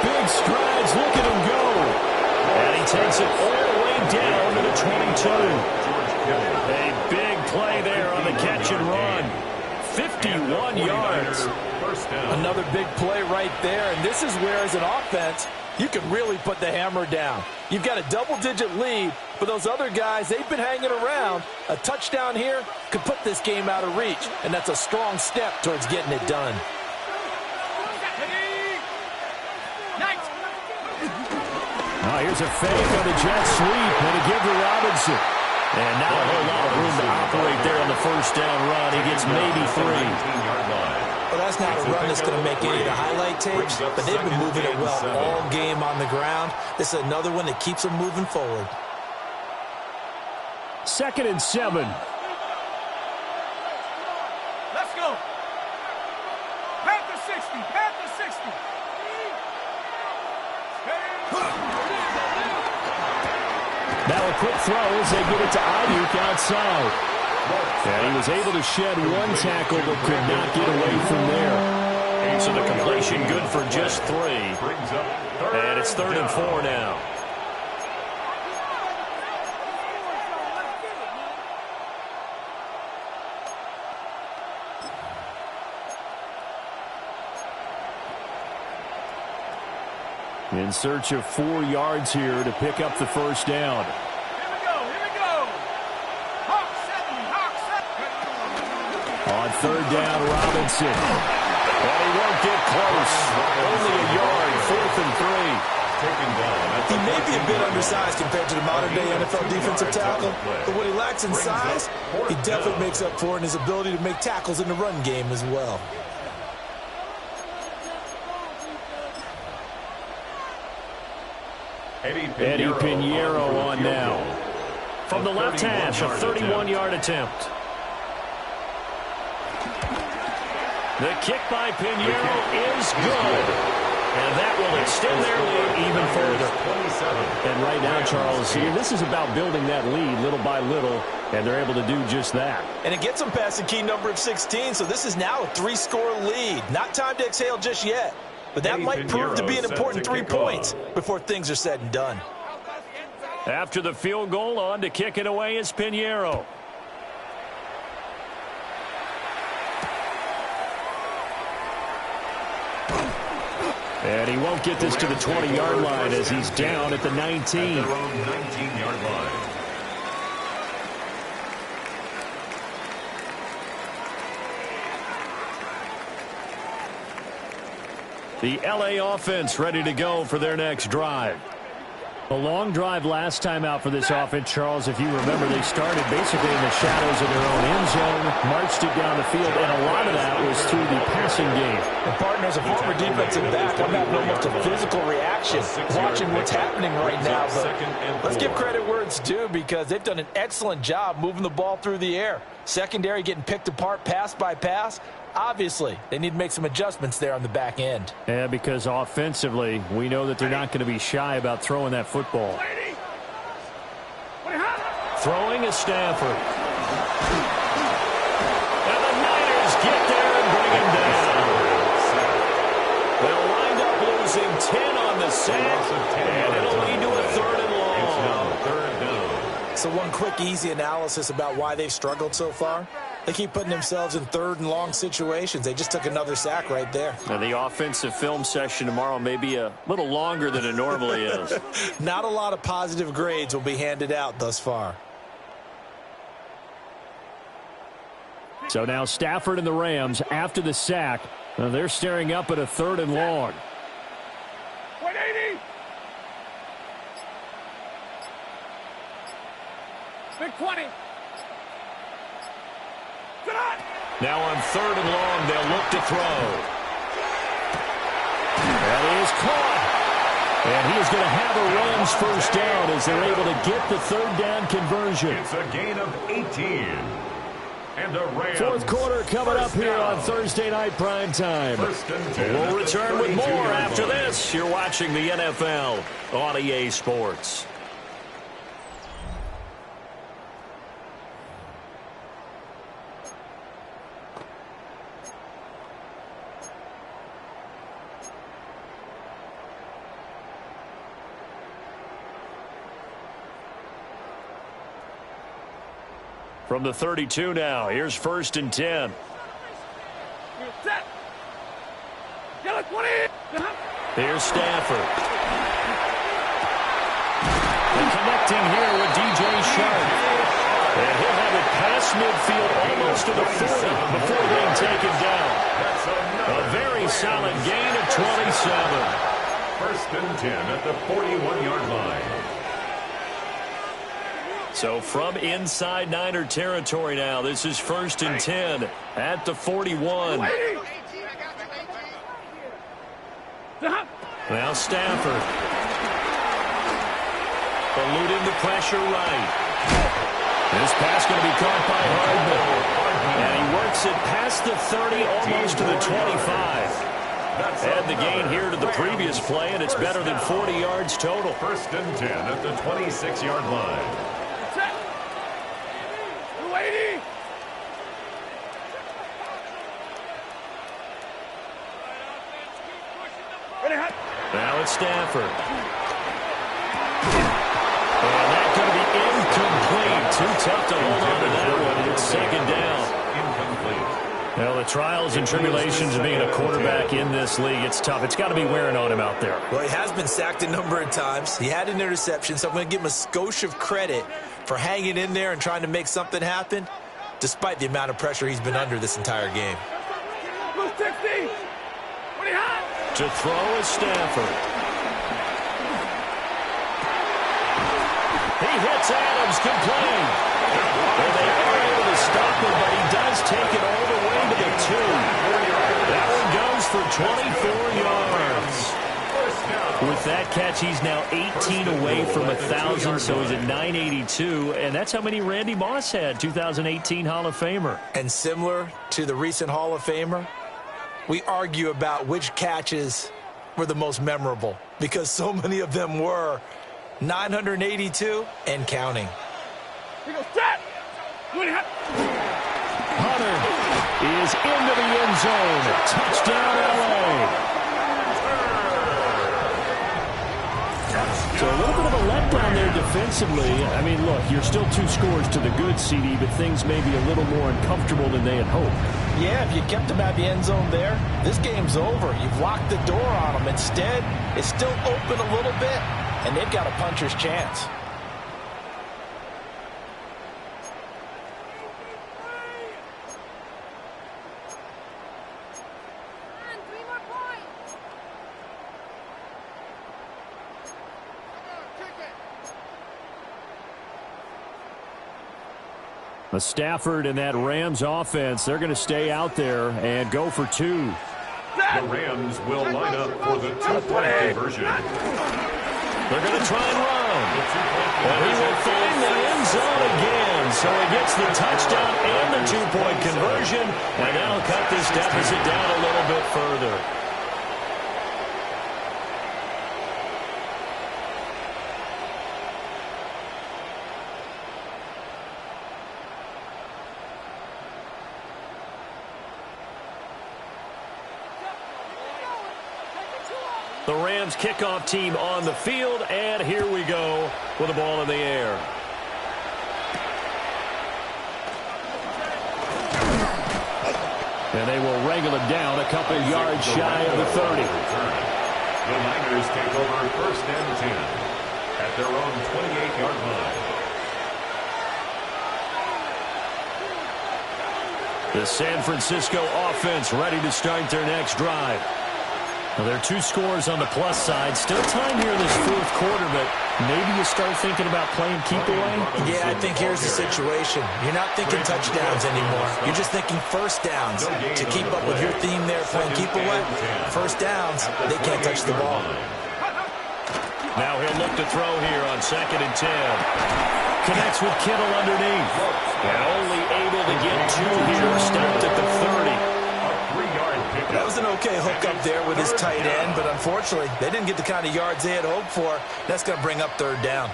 Big strides, look at him go. And he takes it all the way down to the 22. A big play there on the catch and run. 51 yards. Another big play right there, and this is where, as an offense, you can really put the hammer down. You've got a double-digit lead, but those other guys, they've been hanging around. A touchdown here could put this game out of reach, and that's a strong step towards getting it done. Here's a fake on the jet sweep, and a give to Robinson. And not a whole lot of room to operate there on the first down run. He gets maybe 3. Well, that's not a run that's going to make any of the highlight tapes, but they've been moving it well all game on the ground. This is another one that keeps them moving forward. 2nd and 7. Let's go. Panther 60. Panther 60. Now a quick throw as they get it to Ayuk outside. And he was able to shed 1 tackle but could not get away from there. And so the completion good for just 3. And it's 3rd and 4 now. In search of 4 yards here to pick up the first down. Here we go. Here we go. Hawk 70. Hawk 70. On 3rd down, Robinson. And he won't get close. Only a yard, 4th and 3. He may be a bit undersized compared to the modern-day NFL defensive tackle, but what he lacks in size, he definitely makes up for in his ability to make tackles in the run game as well. Eddie Pinheiro on now. From the left hash, a 31-yard attempt. The kick by Pinheiro is good. And that will extend their lead even further. And right now, Charles, this is about building that lead little by little, and they're able to do just that. And it gets them past the key number of 16, so this is now a 3-score lead. Not time to exhale just yet, but that might prove to be an important 3 points before things are said and done. After the field goal, on to kick it away is Pinheiro. And he won't get this to the 20-yard line as he's down at the 19. At their own 19-yard line. The LA offense ready to go for their next drive. A long drive last time out for this offense, Charles. If you remember, they started basically in the shadows of their own end zone, marched it down the field, and a lot of that was through the passing game. And partners, a former defensive back, I'm having almost a physical reaction watching what's happening right now. But let's give credit where it's due because they've done an excellent job moving the ball through the air. Secondary getting picked apart pass by pass. Obviously, they need to make some adjustments there on the back end. Yeah, because offensively, we know that they're not going to be shy about throwing that football. Throwing is Stafford. And the Niners get there and bring him down. They'll wind up losing 10 on the sack, and it'll lead to a 3rd and long. So one quick, easy analysis about why they've struggled so far. They keep putting themselves in 3rd and long situations. They just took another sack right there. Now, the offensive film session tomorrow may be a little longer than it normally is. Not a lot of positive grades will be handed out thus far. So now Stafford and the Rams, after the sack, they're staring up at a 3rd and long. 180. Big 20. Now on 3rd and long, they'll look to throw. And he is caught. And he is going to have a Rams first down as they're able to get the 3rd down conversion. It's a gain of 18. And a Rams 4th quarter coming up here on Thursday Night Prime Time. We'll return with more after this. You're watching the NFL on EA Sports. From the 32 now, here's 1st and 10. Set. Yellow 20. Here's Stafford. And connecting here with DJ Sharp. And he'll have it past midfield almost to the 40 before being taken down. A very solid gain of 27. 1st and 10 at the 41-yard line. So from inside Niner territory now, this is 1st and 10 at the 41. Now Stafford. Eluding the pressure right. This pass going to be caught by Hardman. And he works it past the 30, almost to the 25. Add the gain here to the previous play, and it's better than 40 yards total. 1st and 10 at the 26-yard line. Now it's Stafford. And that's going to be incomplete. Too tough to hold on to that one. It's 2nd down. Incomplete. Well, the trials and tribulations of being a quarterback in this league, it's tough. It's got to be wearing on him out there. Well, he has been sacked a number of times. He had an interception, so I'm going to give him a skosh of credit for hanging in there and trying to make something happen, despite the amount of pressure he's been under this entire game. To throw is Stafford. He hits Adams complete. And they are able to stop him, but he does take it all the way to the 2. That one goes for 24 yards. With that catch, he's now 18 away from 1,000, so he's at 982, and that's how many Randy Moss had, 2018 Hall of Famer. And similar to the recent Hall of Famer, we argue about which catches were the most memorable because so many of them were 982 and counting. Hunter is into the end zone. Touchdown, L.A. So a little bit of a letdown there defensively. I mean, look, you're still 2 scores to the good, CD, but things may be a little more uncomfortable than they had hoped. Yeah, if you kept them at the end zone there, this game's over. You've locked the door on them. Instead, it's still open a little bit, and they've got a puncher's chance. Stafford and that Rams offense, they're going to stay out there and go for 2. The Rams will line up for the 2-point conversion. They're going to try and run. And he will find the end zone again. So he gets the touchdown and the 2-point conversion. And that'll cut this deficit down a little bit further. The Rams kickoff team on the field, and here we go with the ball in the air. And they will wrangle him down a couple yards shy of the 30. The Niners take over 1st and 10 at their own 28-yard line. The San Francisco offense ready to start their next drive. Well, there are 2 scores on the plus side. Still time here in this 4th quarter, but maybe you start thinking about playing keep away? Yeah, I think here's the situation. You're not thinking touchdowns anymore. You're just thinking first downs. To keep up with your theme there, playing keep away, first downs, they can't touch the ball. Now he'll look to throw here on 2nd and 10. Connects with Kittle underneath. And only able to get 2 here. Stopped at the 30. That was an okay hook up there with his tight end, but unfortunately, they didn't get the kind of yards they had hoped for. That's going to bring up 3rd down.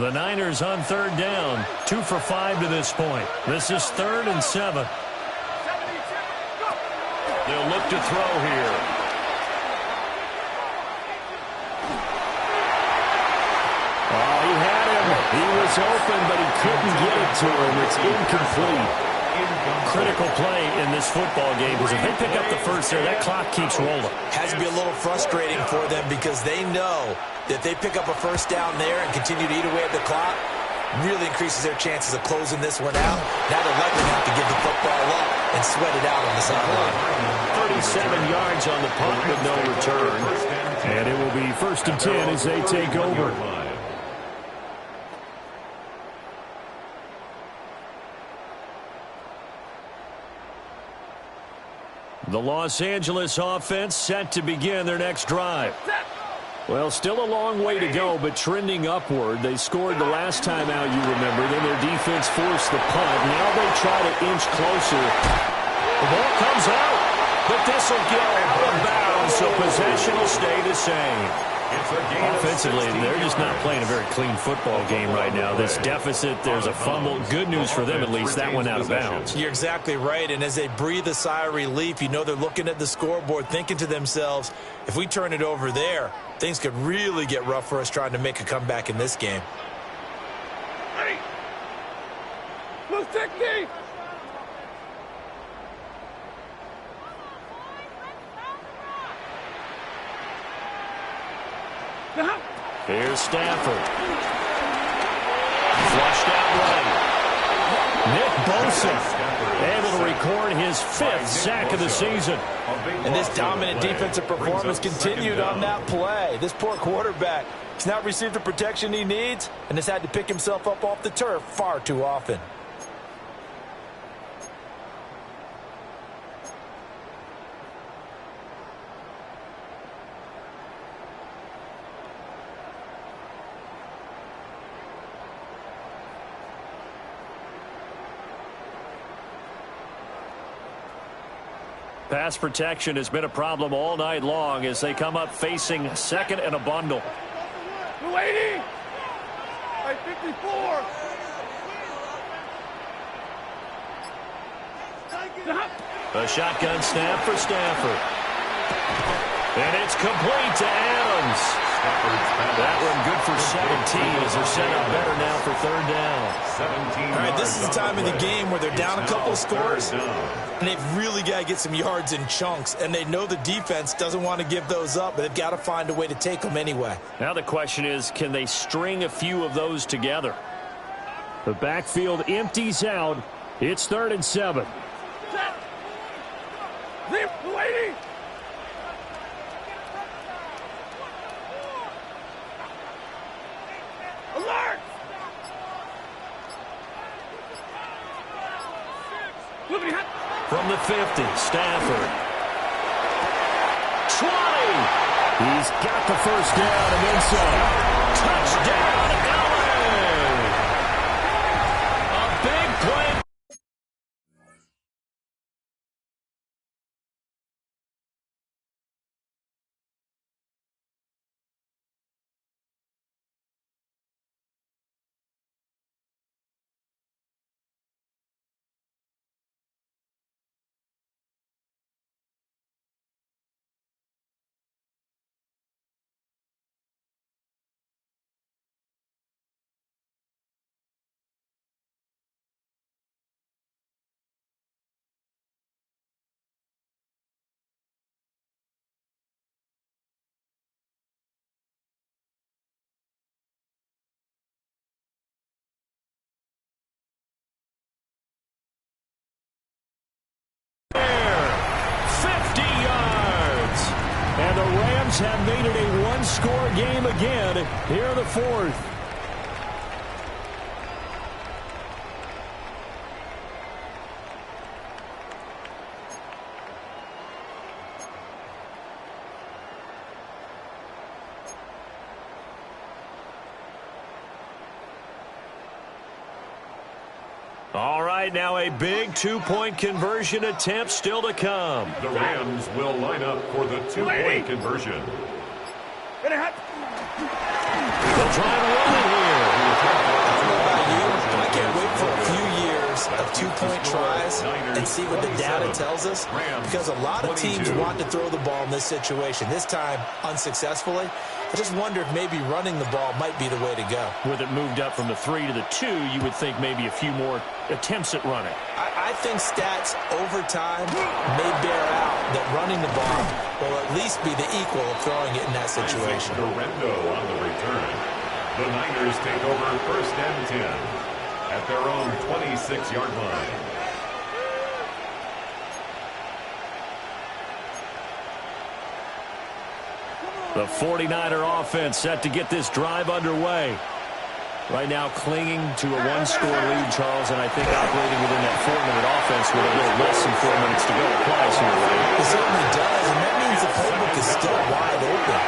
The Niners on 3rd down. 2 for 5 to this point. This is 3rd and 7. They'll look to throw here. He was open, but he couldn't get it to him. It's incomplete. Critical play in this football game because if they pick up the first there, that clock keeps rolling. Has to be a little frustrating for them because they know that if they pick up a first down there and continue to eat away at the clock, really increases their chances of closing this one out. Now they're likely to have to give the football up and sweat it out on the sideline. 37 yards on the punt with no return. And it will be 1st and 10 as they take over. The Los Angeles offense set to begin their next drive. Well, still a long way to go, but trending upward. They scored the last time out, you remember. Then their defense forced the punt. Now they try to inch closer. The ball comes out, but this will get out of bounds, so possession will stay the same. Offensively, they're just not playing a very clean football game right now. This deficit, there's a fumble. Good news for them, at least. That one out of bounds. You're exactly right, and as they breathe a sigh of relief, you know they're looking at the scoreboard, thinking to themselves, if we turn it over there, things could really get rough for us trying to make a comeback in this game. Ready? Move technique! Here's Stafford. Flushed out right. Nick Bosa able to record his 5th sack of the season. And this dominant defensive performance continued on that play. This poor quarterback has not received the protection he needs and has had to pick himself up off the turf far too often. Pass protection has been a problem all night long as they come up facing second and a bundle. 280! 54! A shotgun snap for Stafford. And it's complete to Adams. That one good for 17 as they're set up better now for 3rd down. All right, this is the time of the game where they're down a couple of scores, and they've really got to get some yards in chunks, and they know the defense doesn't want to give those up, but they've got to find a way to take them anyway. Now the question is, can they string a few of those together? The backfield empties out. It's 3rd and 7. Lady! Alert! From the 50, Stafford. 20! He's got the first down and then some. Touchdown, LA! A big play. And the Rams have made it a one-score game again here in the 4th. All right, now a big two-point conversion attempt still to come. The Rams will line up for the two-point conversion. They'll try and run it here. I don't know about you. I can't wait for a few years of two-point tries and see what the data tells us, because a lot of teams want to throw the ball in this situation. This time, unsuccessfully. I just wonder if maybe running the ball might be the way to go. With it moved up from the 3 to the 2, you would think maybe a few more attempts at running. I think stats over time may bear out that running the ball will at least be the equal of throwing it in that situation. Dorendo on the return. The Niners take over 1st and 10 at their own 26-yard line. The 49er offense set to get this drive underway. Right now clinging to a one-score lead, Charles, and I think operating within that 4-minute offense with a little less than 4 minutes to go applies here, right? It certainly does, and that means the playbook is still wide open.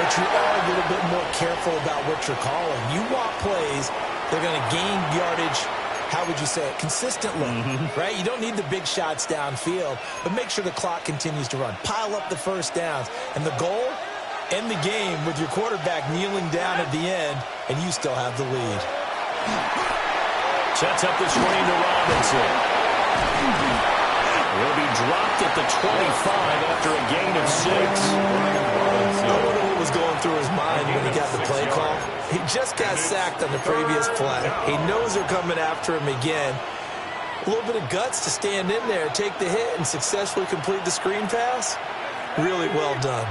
But you are a little bit more careful about what you're calling. You want plays, they're going to gain yardage, how would you say it, consistently, right? You don't need the big shots downfield, but make sure the clock continues to run. Pile up the first downs, and the goal, end the game with your quarterback kneeling down at the end, and you still have the lead. Sets up the screen to Robinson. Will be dropped at the 25 after a gain of 6. I wonder what was going through his mind when he got the play call. He just got sacked on the previous play. He knows they're coming after him again. A little bit of guts to stand in there, take the hit, and successfully complete the screen pass. Really well done.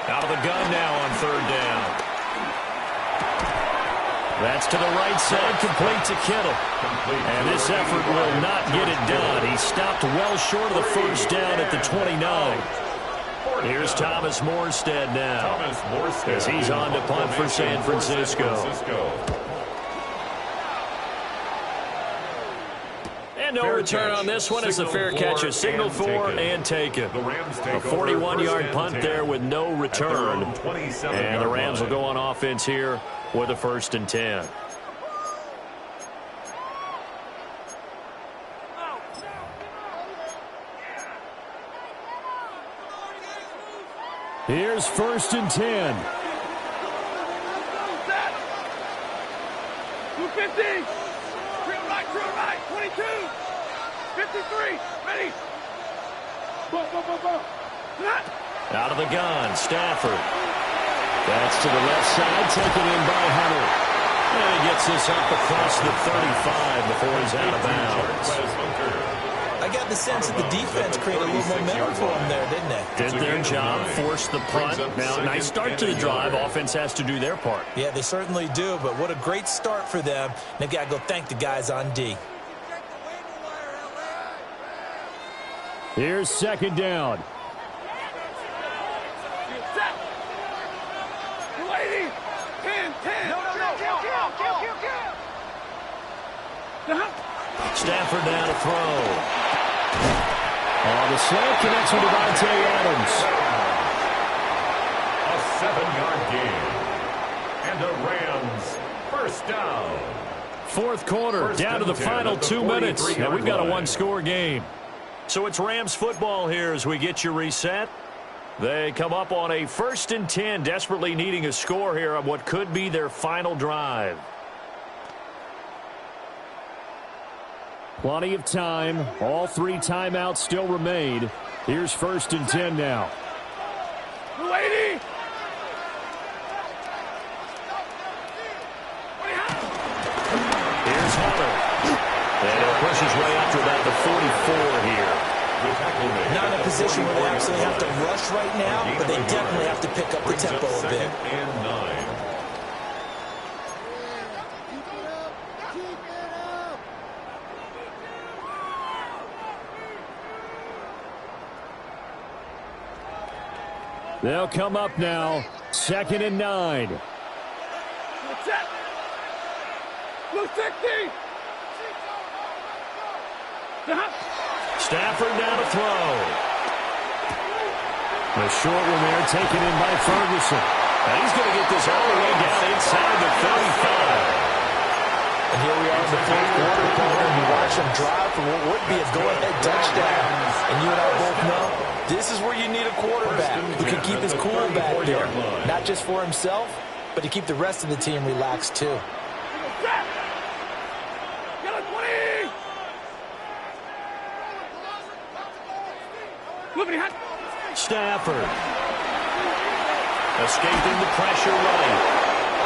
Out of the gun now on third down. That's to the right side, complete to Kittle. And this effort will not get it done. He stopped well short of the first down at the 29. Here's Thomas Morstead now as he's on to punt for San Francisco. And no return on this one. It's a fair catch, a signal for and taken. A 41-yard punt there with no return. And the Rams will go on offense here with a 1st and 10. Here's 1st and 10. 250. Real right, 22. 53. Ready. Out of the gun, Stafford. That's to the left side, taken in by Hunter. And he gets this up across the 35 before he's out of bounds. I got the sense that the defense created a little momentum for him there, didn't they? Did their job, forced the punt. Now, nice start to the drive. Offense has to do their part. Yeah, they certainly do, but what a great start for them. They've got to go thank the guys on D. Here's 2nd down. Stafford now to throw. The slant connects with Devontae Adams. A 7-yard gain. And the Rams, 1st down. 4th quarter, down to the final 2 minutes. And we've got a 1-score game. So it's Rams football here as we get you reset. They come up on a 1st and 10, desperately needing a score here on what could be their final drive. Plenty of time. All 3 timeouts still remain. Here's 1st and 10 now. 280. Here's Hunter. And he'll push his way up to about the 44 here. Not in a position where they absolutely have to rush right now, but they definitely have to pick up the tempo a bit. And 9. They'll come up now. 2nd and 9. Blue 60. Stafford now to throw. The short one there taken in by Ferguson. And he's going to get this all the way down inside the 35. And here we are in the 4th quarter, and you watch them drive for what would be a go-ahead touchdown. And you and I both know this is where you need a quarterback who can keep his cool back there. Not just for himself, but to keep the rest of the team relaxed too. Stafford. Escaping the pressure right.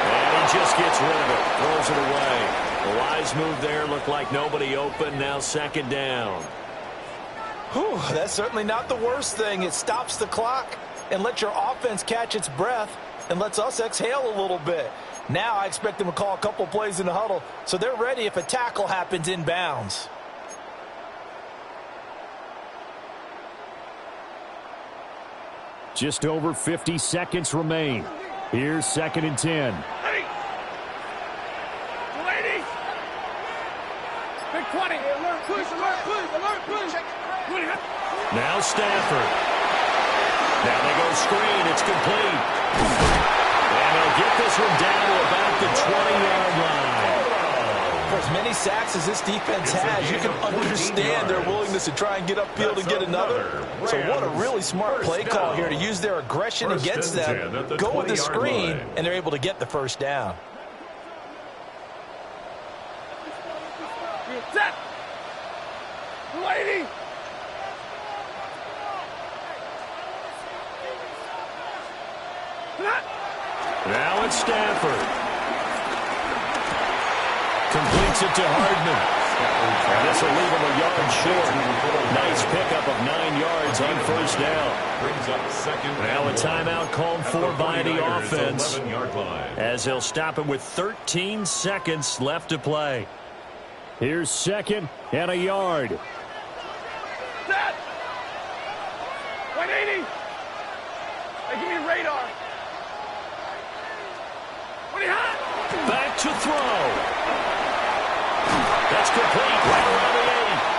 And he just gets rid of it. Throws it away. A wise move there. Looked like nobody open. Now 2nd down. Whew, that's certainly not the worst thing. It stops the clock and lets your offense catch its breath and lets us exhale a little bit. Now I expect them to call a couple plays in the huddle so they're ready if a tackle happens inbounds. Just over 50 seconds remain. Here's 2nd and 10. Hey. 280. Big 20. Alert, push, alert, push, alert, push. Now Stafford. Now they go screen. It's complete. And they'll get this one down to about the 20-yard line. For as many sacks as this defense has, you can understand their willingness to try and get upfield and get another. So what a really smart play call here to use their aggression against them, go with the screen, and they're able to get the 1st down. Set. 280. Now it's Stafford. Completes it to Hardman. And this will leave him a yard short. Nice pickup of 9 yards on first down. Brings up second. Now a timeout called for by the offense, as he'll stop it with 13 seconds left to play. Here's second and a yard. Set. 180. Hey, give me radar. 20 hot. Back to throw. That's complete right around the 8.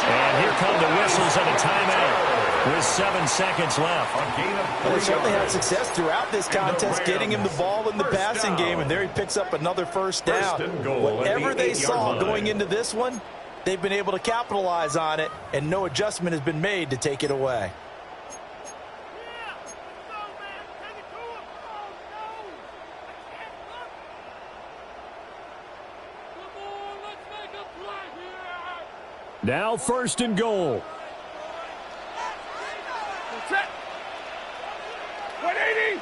And here come the whistles and a timeout with 7 seconds left. Well, they certainly had success throughout this contest, getting him the ball in the passing game, and there he picks up another first down. Whatever they saw going into this one, they've been able to capitalize on it, and no adjustment has been made to take it away. Now first and goal. Set. 180.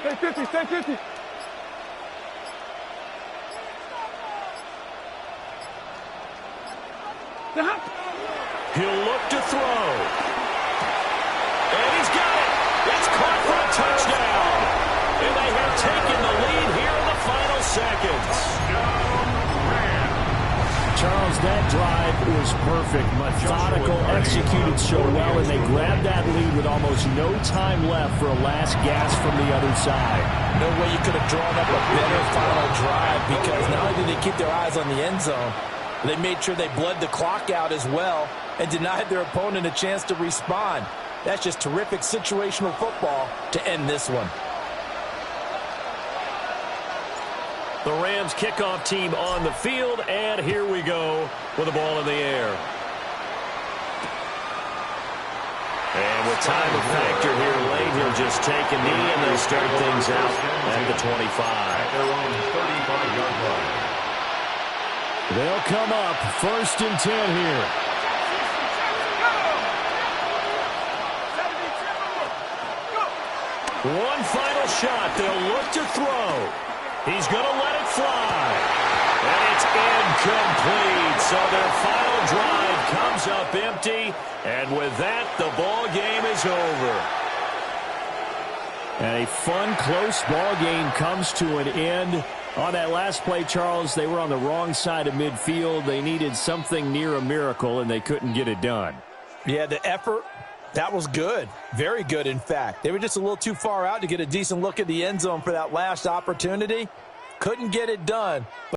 Stay 50. Stay 50. He'll look to throw. And he's got it. It's caught for a touchdown. And they have taken the lead here in the final seconds. Charles, that drive was perfect. Methodical, executed so well, and they grabbed that lead with almost no time left for a last gasp from the other side. No way you could have drawn up a better final drive, because not only did they keep their eyes on the end zone, they made sure they bled the clock out as well and denied their opponent a chance to respond. That's just terrific situational football to end this one. The Rams kickoff team on the field, and here we go with the ball in the air. And with time to factor here late, he'll just take a knee, and they'll start things out at the 25. At their own 35-yard line. They'll come up first and 10 here. One final shot. They'll look to throw. He's going to let it fly. And it's incomplete. So their final drive comes up empty. And with that, the ball game is over. And a fun, close ball game comes to an end. On that last play, Charles, they were on the wrong side of midfield. They needed something near a miracle, and they couldn't get it done. Yeah, the effort, that was good. Very good, in fact. They were just a little too far out to get a decent look at the end zone for that last opportunity. Couldn't get it done.